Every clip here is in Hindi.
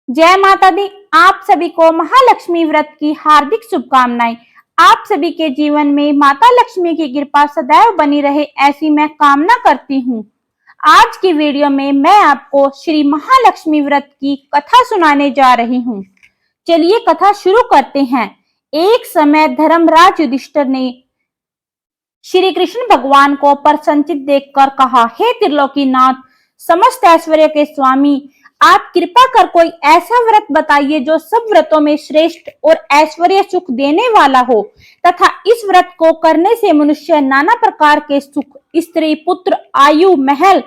जय माता दी। आप सभी को महालक्ष्मी व्रत की हार्दिक शुभकामनाएं। आप सभी के जीवन में माता लक्ष्मी की कृपा सदैव बनी रहे, ऐसी मैं कामना करती हूँ। आज की वीडियो में मैं आपको श्री महालक्ष्मी व्रत की कथा सुनाने जा रही हूँ। चलिए कथा शुरू करते हैं। एक समय धर्मराज युधिष्ठिर ने श्री कृष्ण भगवान को प्रसन्नचित देखकर कहा, हे त्रिलोकीनाथ, समस्त ऐश्वर्य के स्वामी, आप कृपा कर कोई ऐसा व्रत बताइए जो सब व्रतों में श्रेष्ठ और ऐश्वर्य सुख देने वाला हो, तथा इस व्रत को करने से मनुष्य नाना प्रकार के सुख, स्त्री, पुत्र, आयु, महल,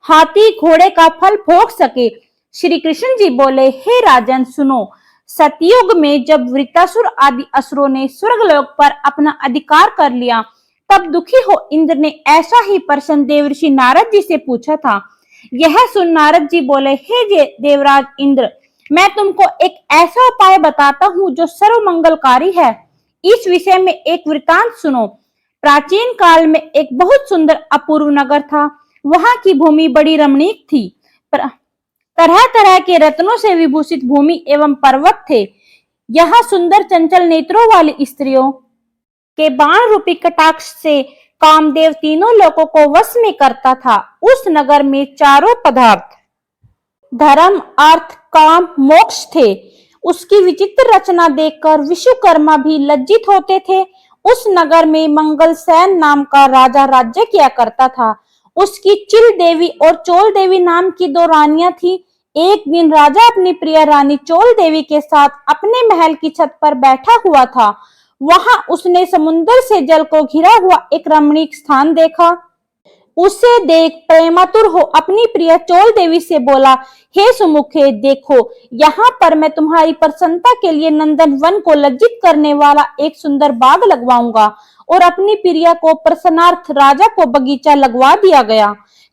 हाथी, घोड़े का फल भोग सके। श्री कृष्ण जी बोले, हे राजन सुनो, सतयुग में जब वृत्तासुर आदि असुरों ने स्वर्गलोक पर अपना अधिकार कर लिया, तब दुखी हो इंद्र ने ऐसा ही प्रश्न देवर्षि नारद जी से पूछा था। यह सुन नारद जी बोले, हे देवराज इंद्र, मैं तुमको एक ऐसा उपाय बताता हूँ जो सर्व मंगलकारी है। इस विषय में एक वृतांत सुनो। प्राचीन काल में एक बहुत सुंदर अपूर्व नगर था। वहां की भूमि बड़ी रमणीक थी। तरह तरह के रत्नों से विभूषित भूमि एवं पर्वत थे। यहाँ सुंदर चंचल नेत्रों वाली स्त्रियों के बाण रूपी कटाक्ष से कामदेव तीनों लोगों को वश में करता था। उस नगर में चारों पदार्थ धर्म, अर्थ, काम, मोक्ष थे। उसकी विचित्र रचना देखकर विश्वकर्मा भी लज्जित होते थे। उस नगर में मंगलसेन नाम का राजा राज्य किया करता था। उसकी चिल देवी और चोल देवी नाम की दो रानियां थी। एक दिन राजा अपनी प्रिय रानी चोल देवी के साथ अपने महल की छत पर बैठा हुआ था। वहां उसने समुद्र से जल को घिरा हुआ एक रमणीक स्थान देखा। उसे देख प्रेमातुर हो अपनी प्रिय चोल देवी से बोला, हे सुमुखे, देखो, यहाँ पर मैं तुम्हारी प्रसन्नता के लिए नंदन वन को लज्जित करने वाला एक सुंदर बाग लगवाऊंगा। और अपनी प्रिया को प्रसन्नार्थ राजा को बगीचा लगवा दिया गया।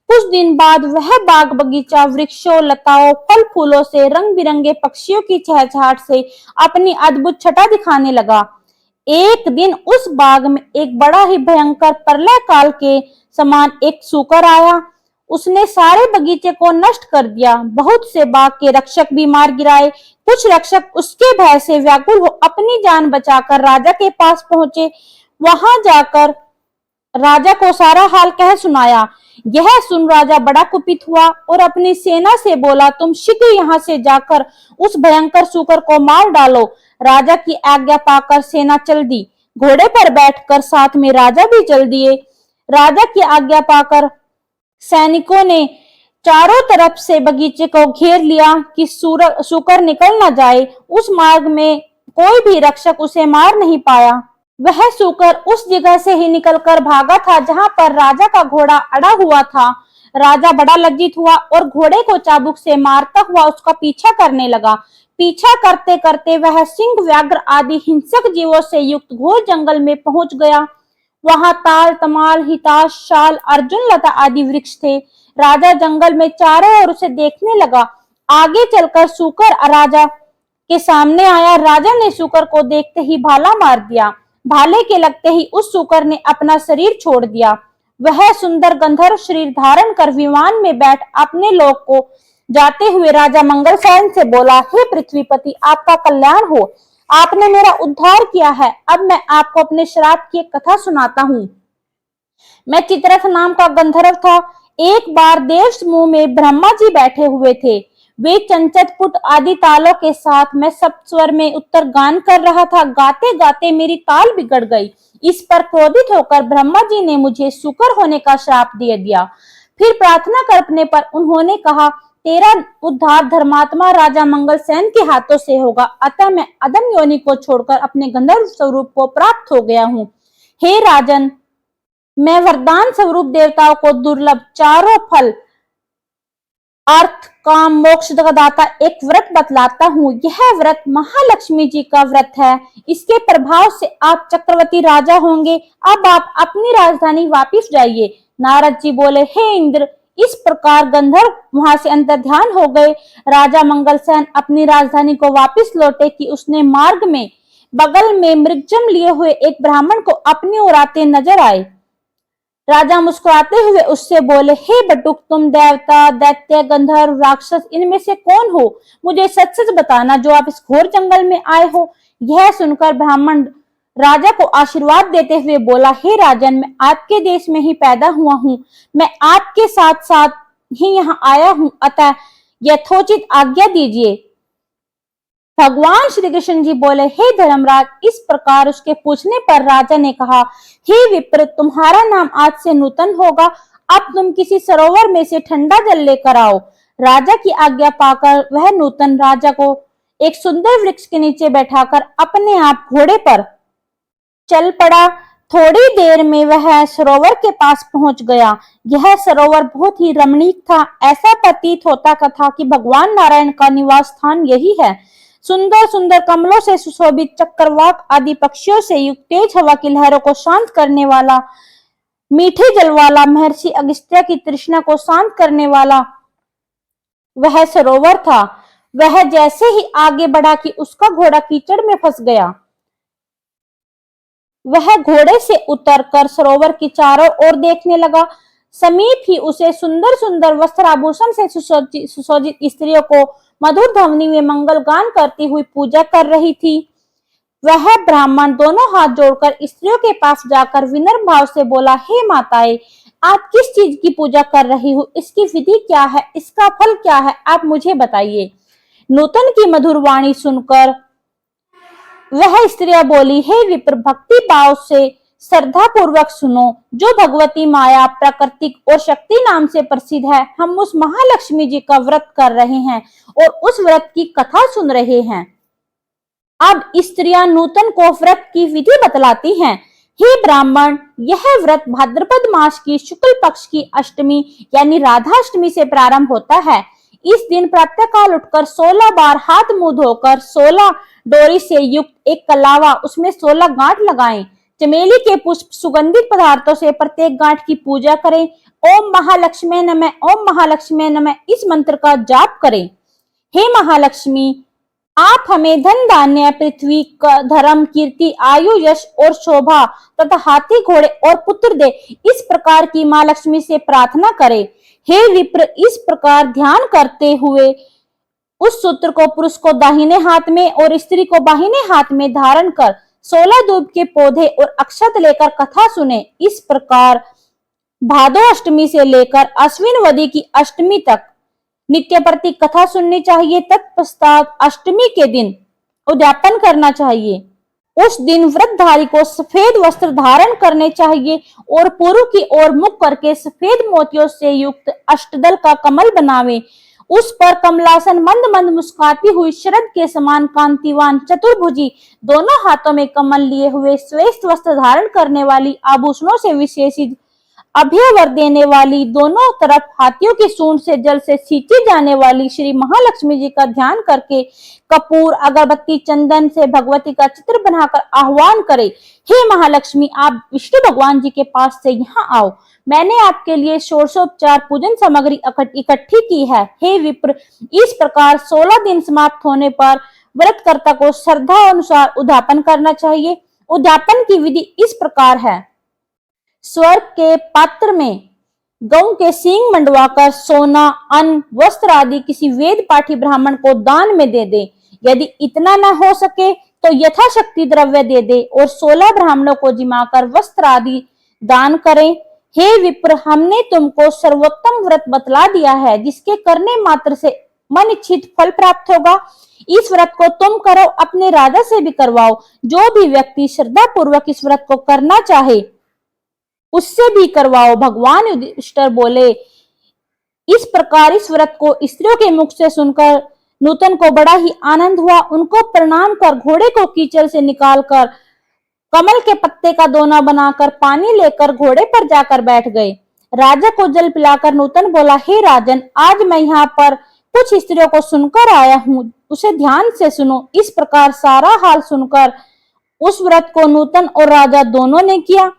कुछ दिन बाद वह बाग बगीचा वृक्षों, लताओं, फल फूलों से, रंग बिरंगे पक्षियों की चहचहाट से अपनी अद्भुत छटा दिखाने लगा। एक दिन उस बाग में एक बड़ा ही भयंकर प्रलय काल के समान एक सूकर आया। उसने सारे बगीचे को नष्ट कर दिया। बहुत से बाग के रक्षक भी मार गिराए। कुछ रक्षक उसके भय से व्याकुल हो अपनी जान बचाकर राजा के पास पहुंचे। वहां जाकर राजा को सारा हाल कह सुनाया। यह सुन राजा बड़ा कुपित हुआ और अपनी सेना से बोला, तुम शीघ्र यहाँ से जाकर उस भयंकर सूकर को मार डालो। राजा की आज्ञा पाकर सेना चल दी। घोड़े पर बैठकर साथ में राजा भी चल दिए। राजा की आज्ञा पाकर सैनिकों ने चारों तरफ से बगीचे को घेर लिया कि सूकर निकल न जाए। उस मार्ग में कोई भी रक्षक उसे मार नहीं पाया। वह सूकर उस जगह से ही निकलकर भागा था जहां पर राजा का घोड़ा अड़ा हुआ था। राजा बड़ा लज्जित हुआ और घोड़े को चाबुक से मारता हुआ उसका पीछा करने लगा। पीछा करते करते वह सिंह, व्याघ्र आदि हिंसक जीवों से युक्त घोर जंगल में पहुंच गया। वहां ताल, तमाल, हिताश, शाल, अर्जुन लता आदि वृक्ष थे। राजा जंगल में चारों ओर उसे देखने लगा। आगे चलकर सूकर राजा के सामने आया। राजा ने सूकर को देखते ही भाला मार दिया। भाले के लगते ही उस सूकर ने अपना शरीर छोड़ दिया। वह सुंदर गंधर्व शरीर धारण कर विमान में बैठ अपने लोक को जाते हुए राजा मंगलसेन से बोला, हे पृथ्वीपति, आपका कल्याण हो। आपने मेरा उद्धार किया है। अब मैं आपको अपने श्राप की एक कथा सुनाता हूँ। मैं चित्ररथ नाम का गंधर्व था। एक बार देव समूह में ब्रह्मा जी बैठे हुए थे। वे चंचत पुट आदि तालों के साथ मैं सप्तस्वर में उत्तर गान कर रहा था। गाते गाते मेरी ताल बिगड़ गई। इस पर क्रोधित होकर ब्रह्मा जी ने मुझे सूकर होने का श्राप दे दिया। फिर प्रार्थना करने पर उन्होंने कहा, तेरा उद्धार धर्मात्मा राजा मंगलसेन के हाथों से होगा। अतः मैं अदम योनि को छोड़कर अपने गंधर्व स्वरूप को प्राप्त हो गया हूँ। हे राजन, मैं वरदान स्वरूप देवताओं को दुर्लभ चारों फल, अर्थ, काम, मोक्ष का दाता एक व्रत बतलाता हूँ। यह व्रत महालक्ष्मी जी का व्रत है। इसके प्रभाव से आप चक्रवर्ती राजा होंगे। अब आप अपनी राजधानी वापिस जाइए। नारद जी बोले, हे इंद्र, इस प्रकार गंधर्व वहां से अंतर्ध्यान हो गए। राजा मंगलसेन अपनी राजधानी को वापिस लौटे कि उसने मार्ग में बगल में मृगजम लिए हुए एक ब्राह्मण को अपनी ओर आते नजर आए। राजा मुस्कुराते हुए उससे बोले, हे बटुक, तुम देवता, दैत्य, गंधर्व, राक्षस, इनमें से कौन हो? मुझे सच सच बताना जो आप इस घोर जंगल में आए हो। यह सुनकर ब्राह्मण राजा को आशीर्वाद देते हुए बोला, हे राजन, मैं आपके देश में ही पैदा हुआ हूँ। मैं आपके साथ साथ ही यहाँ आया हूँ, अतः यथोचित आज्ञा दीजिए। भगवान श्री कृष्ण जी बोले, हे धर्मराज। इस प्रकार उसके पूछने पर राजा ने कहा, हे विप्र, तुम्हारा नाम आज से नूतन होगा। अब तुम किसी सरोवर में से ठंडा जल लेकर आओ। राजा की आज्ञा पाकर वह नूतन राजा को एक सुंदर वृक्ष के नीचे बैठाकर अपने आप घोड़े पर चल पड़ा। थोड़ी देर में वह सरोवर के पास पहुंच गया। यह सरोवर बहुत ही रमणीक था। ऐसा प्रतीत होता था कि भगवान नारायण का निवास स्थान यही है। सुंदर सुंदर कमलों से सुशोभित चक्रवाक आदि पक्षियों से युक्त तेज हवा की लहरों को शांत करने वाला, मीठे जल वाला, महर्षि अगस्त्य की तृष्णा को शांत करने वाला वह सरोवर था। वह जैसे ही आगे बढ़ा कि उसका घोड़ा कीचड़ में फंस गया। वह घोड़े से उतरकर सरोवर की चारों ओर देखने लगा। समीप ही उसे सुंदर सुंदर वस्त्र आभूषण से सुसज्जित स्त्रियों को मधुर ध्वनि में मंगल गान करती हुई पूजा कर रही थी। वह ब्राह्मण दोनों हाथ जोड़कर स्त्रियों के पास जाकर विनम्र भाव से बोला, हे माताएं, आप किस चीज की पूजा कर रही हो? इसकी विधि क्या है? इसका फल क्या है? आप मुझे बताइए। नूतन की मधुर वाणी सुनकर वह स्त्रियां बोली, हे विप्र, भक्ति भाव से श्रद्धा पूर्वक सुनो। जो भगवती माया, प्राकृतिक और शक्ति नाम से प्रसिद्ध है, हम उस महालक्ष्मी जी का व्रत कर रहे हैं और उस व्रत की कथा सुन रहे हैं। अब स्त्रियां नूतन को व्रत की विधि बतलाती हैं। हे ब्राह्मण, यह व्रत भाद्रपद मास की शुक्ल पक्ष की अष्टमी यानी राधाष्टमी से प्रारंभ होता है। इस दिन प्रातःकाल उठकर 16 बार हाथ मुंह धोकर 16 डोरी से युक्त एक कलावा, उसमें 16 गांठ लगाएं। चमेली के पुष्प, सुगंधित पदार्थों से प्रत्येक गांठ की पूजा करें। ओम महालक्ष्मी नमः, ओम महालक्ष्मी नमः, इस मंत्र का जाप करें। हे महालक्ष्मी, आप हमें धन, धान्य, पृथ्वी, धर्म, कीर्ति, आयु, यश और शोभा तथा हाथी, घोड़े और पुत्र दे। इस प्रकार की मां लक्ष्मी से प्रार्थना करें। हे विप्र, इस प्रकार ध्यान करते हुए उस सूत्र को पुरुष को दाहिने हाथ में और स्त्री को बाहिने हाथ में धारण कर 16 दूब के पौधे और अक्षत लेकर कथा सुने। इस प्रकार भादो अष्टमी से लेकर अश्विन वदी की अष्टमी तक नित्य प्रति कथा सुननी चाहिए। तत्पश्चात अष्टमी के दिन उद्यापन करना चाहिए। उस दिन व्रतधारी को सफेद वस्त्र धारण करने चाहिए और पूर्व की ओर मुख करके सफेद मोतियों से युक्त अष्टदल का कमल बनावे। उस पर कमलासन मंद मंद मुस्कुराती हुई शरद के समान कांतिवान चतुर्भुजी, दोनों हाथों में कमल लिए हुए, श्वेत वस्त्र धारण करने वाली, आभूषणों से विशेषित, अभयवर देने वाली, दोनों तरफ हाथियों की सूंड से जल से सींची जाने वाली श्री महालक्ष्मी जी का ध्यान करके कपूर, अगरबत्ती, चंदन से भगवती का चित्र बनाकर आह्वान करे। हे महालक्ष्मी, आप विष्णु भगवान जी के पास से यहाँ आओ। मैंने आपके लिए षोडशोपचार पूजन सामग्री इकट्ठी की है। हे विप्र, इस प्रकार 16 दिन समाप्त होने पर व्रतकर्ता को श्रद्धा अनुसार उद्यापन करना चाहिए। उद्यापन की विधि इस प्रकार है। स्वर्ग के पात्र में गऊ के सींग मंडवाकर सोना, अन्न, वस्त्र आदि किसी वेद पाठी ब्राह्मण को दान में दे दे। यदि इतना न हो सके तो यथाशक्ति द्रव्य दे दे और 16 ब्राह्मणों को जिमाकर वस्त्र आदि दान करें। हे विप्र, हमने तुमको सर्वोत्तम व्रत बतला दिया है, जिसके करने मात्र से मन इच्छित फल प्राप्त होगा। इस व्रत को तुम करो, अपने राजा से भी करवाओ। जो भी व्यक्ति श्रद्धा पूर्वक इस व्रत को करना चाहे उससे भी करवाओ। भगवान युधिष्ठिर बोले। इस प्रकार इस व्रत को स्त्रियों के मुख से सुनकर नूतन को बड़ा ही आनंद हुआ। उनको प्रणाम कर घोड़े को कीचड़ से निकालकर कमल के पत्ते का दोना बनाकर पानी लेकर घोड़े पर जाकर बैठ गए। राजा को जल पिलाकर नूतन बोला, हे राजन, आज मैं यहाँ पर कुछ स्त्रियों को सुनकर आया हूँ, उसे ध्यान से सुनो। इस प्रकार सारा हाल सुनकर उस व्रत को नूतन और राजा दोनों ने किया।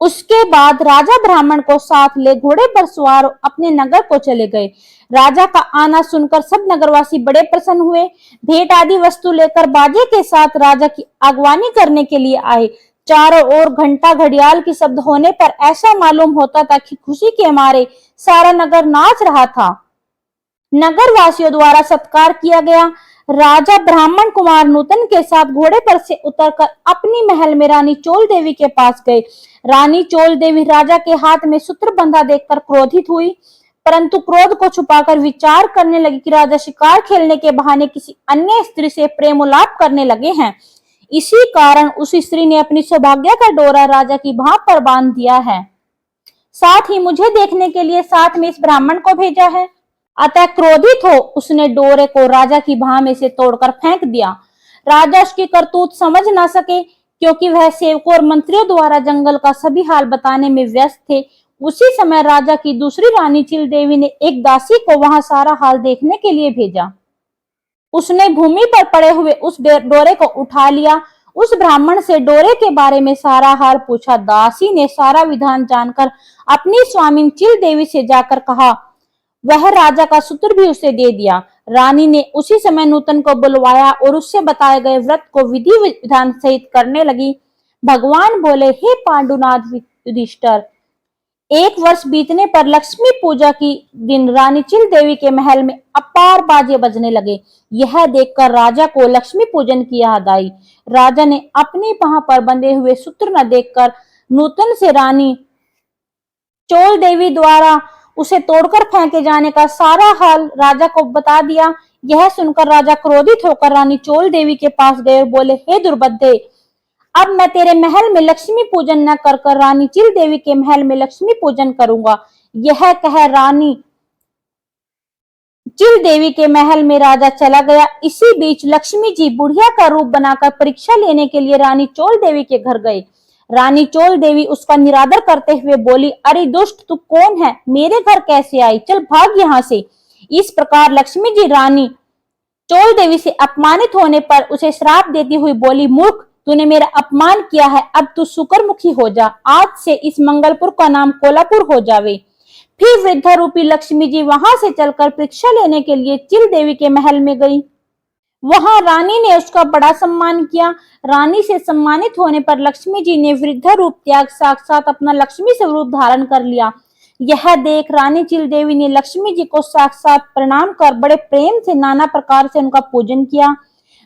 उसके बाद राजा ब्राह्मण को साथ ले घोड़े पर सवार अपने नगर को चले गए। राजा का आना सुनकर सब नगरवासी बड़े प्रसन्न हुए। भेंट आदि वस्तु लेकर बाजे के साथ राजा की अगवानी करने के लिए आए। चारों ओर घंटा घड़ियाल की शब्द होने पर ऐसा मालूम होता था कि खुशी के मारे सारा नगर नाच रहा था। नगर वासियों द्वारा सत्कार किया गया। राजा ब्राह्मण कुमार नूतन के साथ घोड़े पर से उतरकर अपनी महल में रानी चोल देवी के पास गए। रानी चोल देवी राजा के हाथ में सूत्र बंधा देखकर क्रोधित हुई, परंतु क्रोध को छुपाकर विचार करने लगी कि राजा शिकार खेलने के बहाने किसी अन्य स्त्री से प्रेमोलाप करने लगे हैं। इसी कारण उस स्त्री ने अपनी सौभाग्य का डोरा राजा की भाव पर बांध दिया है। साथ ही मुझे देखने के लिए साथ में इस ब्राह्मण को भेजा है। अतः क्रोधित हो उसने डोरे को राजा की बाह में से तोड़कर फेंक दिया। राजा उसकी करतूत समझ ना सके, क्योंकि वह सेवकों और मंत्रियों द्वारा जंगल का सभी हाल बताने में व्यस्त थे। उसी समय राजा की दूसरी रानी चिल देवी ने एक दासी को वहां सारा हाल देखने के लिए भेजा। उसने भूमि पर पड़े हुए उस डोरे को उठा लिया, उस ब्राह्मण से डोरे के बारे में सारा हाल पूछा। दासी ने सारा विधान जानकर अपनी स्वामिन चिल देवी से जाकर कहा, वह राजा का सूत्र भी उसे दे दिया। रानी ने उसी समय नूतन को बुलवाया और उससे बताए गए व्रत को विधि विधान सहित करने लगी। भगवान बोले, हे पांडुनाथ युधिष्ठिर, 1 वर्ष बीतने पर लक्ष्मी पूजा की दिन रानी चिल देवी के महल में अपार बाजे बजने लगे। यह देखकर राजा को लक्ष्मी पूजन की याद आई। राजा ने अपनी बाह पर बंधे हुए सूत्र न देखकर नूतन से रानी चोल देवी द्वारा उसे तोड़कर फेंके जाने का सारा हाल राजा को बता दिया। यह सुनकर राजा क्रोधित होकर रानी चोल देवी के पास गए और बोले, हे दुर्बुद्धे, अब मैं तेरे महल में लक्ष्मी पूजन न कर कर रानी चिल देवी के महल में लक्ष्मी पूजन करूंगा। यह कह रानी चिल देवी के महल में राजा चला गया। इसी बीच लक्ष्मी जी बुढ़िया का रूप बनाकर परीक्षा लेने के लिए रानी चोल देवी के घर गए। रानी चोल देवी उसका निरादर करते हुए बोली, अरे दुष्ट, तू कौन है? मेरे घर कैसे आई? चल भाग यहाँ से। इस प्रकार लक्ष्मी जी रानी चोल देवी से अपमानित होने पर उसे श्राप देती हुई बोली, मूर्ख, तूने मेरा अपमान किया है, अब तू शुक्रमुखी हो जा। आज से इस मंगलपुर का नाम कोलापुर हो जावे। फिर वृद्धा रूपी लक्ष्मी जी वहां से चलकर परीक्षा लेने के लिए चिल देवी के महल में गई। वहां रानी ने उसका बड़ा सम्मान किया। रानी से सम्मानित होने पर लक्ष्मी जी ने वृद्धा रूप त्याग साक्षात अपना लक्ष्मी स्वरूप धारण कर लिया। यह देख रानी चिल देवी ने लक्ष्मी जी को साक्षात प्रणाम कर बड़े प्रेम से नाना प्रकार से उनका पूजन किया।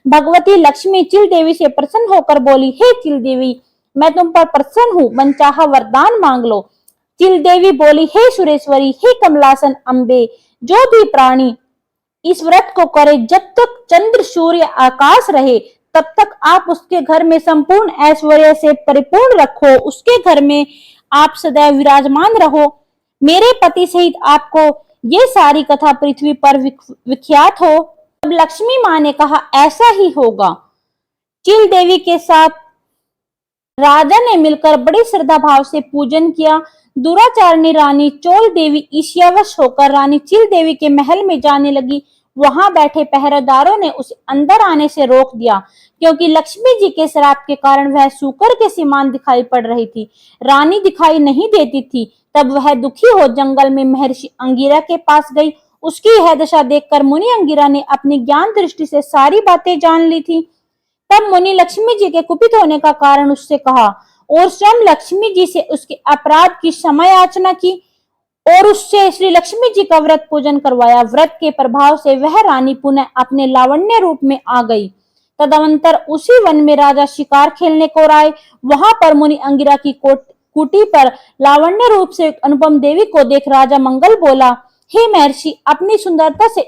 भगवती लक्ष्मी चिल देवी से प्रसन्न होकर बोली, हे चिल देवी, मैं तुम पर प्रसन्न हूँ, मनचाहा वरदान मांग लो। चिल देवी बोली, हे सुरेश्वरी, हे कमलासन अम्बे, जो भी प्राणी इस व्रत को करे, जब तक चंद्र सूर्य आकाश रहे तब तक आप उसके घर में संपूर्ण ऐश्वर्य से परिपूर्ण रखो, उसके घर में आप सदैव विराजमान रहो। मेरे पति सहित आपको ये सारी कथा पृथ्वी पर विख्यात हो। तब लक्ष्मी माँ ने कहा, ऐसा ही होगा। चिल देवी के साथ राजा ने मिलकर बड़ी श्रद्धा भाव से पूजन किया। दुराचारणी रानी चोल देवी ईर्ष्यावश होकर रानी चिल देवी के महल में जाने लगी। वहां बैठे पहरेदारों ने उसे अंदर आने से रोक दिया, क्योंकि लक्ष्मी जी के श्राप के कारण वह सूकर के समान दिखाई पड़ रही थी। रानी दिखाई नहीं देती थी। तब वह दुखी हो जंगल में महर्षि अंगिरा के पास गई। उसकी यह दशा देखकर मुनि अंगिरा ने अपनी ज्ञान दृष्टि से सारी बातें जान ली थी। तब मुनि लक्ष्मी जी के कुपित होने का कारण उससे कहा और स्वयं लक्ष्मी जी से उसके अपराध की क्षमा याचना की और उससे श्री लक्ष्मी जी का व्रत पूजन करवाया। व्रत के प्रभाव से वह रानी पुनः अपने लावण्य रूप में आ गई। तदनंतर उसी वन में राजा शिकार खेलने को आए। वहां पर मुनि अंगिरा की कुटी पर लावण्य रूप से अनुपम देवी को देख राजा मंगल बोला, हे महर्षि, अपनी सुंदरता से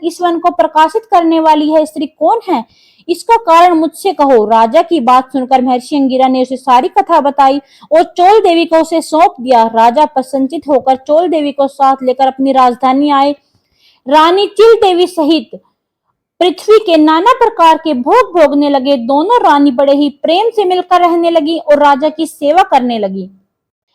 इस वन को प्रकाशित करने वाली है स्त्री कौन है? इसका कारण मुझसे कहो। राजा की बात सुनकर महर्षि अंगिरा ने उसे सारी कथा बताई और चोल देवी को उसे सौंप दिया। राजा प्रसन्नचित होकर चोल देवी को साथ लेकर अपनी राजधानी आए। रानी चिल देवी सहित पृथ्वी के नाना प्रकार के भोग भोगने लगे। दोनों रानी बड़े ही प्रेम से मिलकर रहने लगी और राजा की सेवा करने लगी।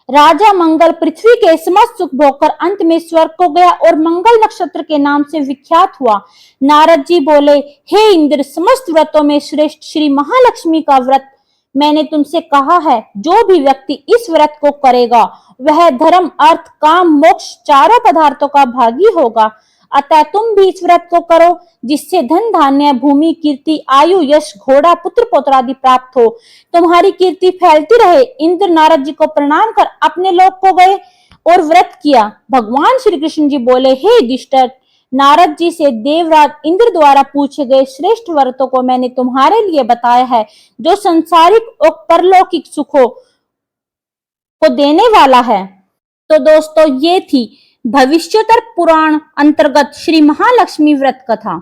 राजा मंगल पृथ्वी के समस्त सुख भोगकर अंत में स्वर्ग को गया और मंगल नक्षत्र के नाम से विख्यात हुआ। नारद जी बोले, हे इंद्र, समस्त व्रतों में श्रेष्ठ श्री महालक्ष्मी का व्रत मैंने तुमसे कहा है। जो भी व्यक्ति इस व्रत को करेगा वह धर्म, अर्थ, काम, मोक्ष चारों पदार्थों का भागी होगा। अतः तुम भी इस व्रत को करो, जिससे धन धान्य भूमि कीर्ति आयु यश घोड़ा पुत्र पौत्र आदि प्राप्त हो, तुम्हारी कीर्ति फैलती रहे। इंद्र नारद जी को प्रणाम कर अपने लोक को गए और व्रत किया। भगवान श्री कृष्ण जी बोले, हे युधिष्ठिर, नारद जी से देवराज इंद्र द्वारा पूछे गए श्रेष्ठ व्रतों को मैंने तुम्हारे लिए बताया है, जो संसारिक और परलौकिक सुखों को देने वाला है। तो दोस्तों, ये थी भविष्योत्तर पुराण अंतर्गत श्री महालक्ष्मी व्रत कथा।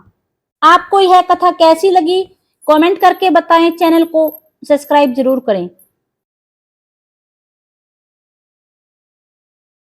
आपको यह कथा कैसी लगी कमेंट करके बताएं। चैनल को सब्सक्राइब जरूर करें।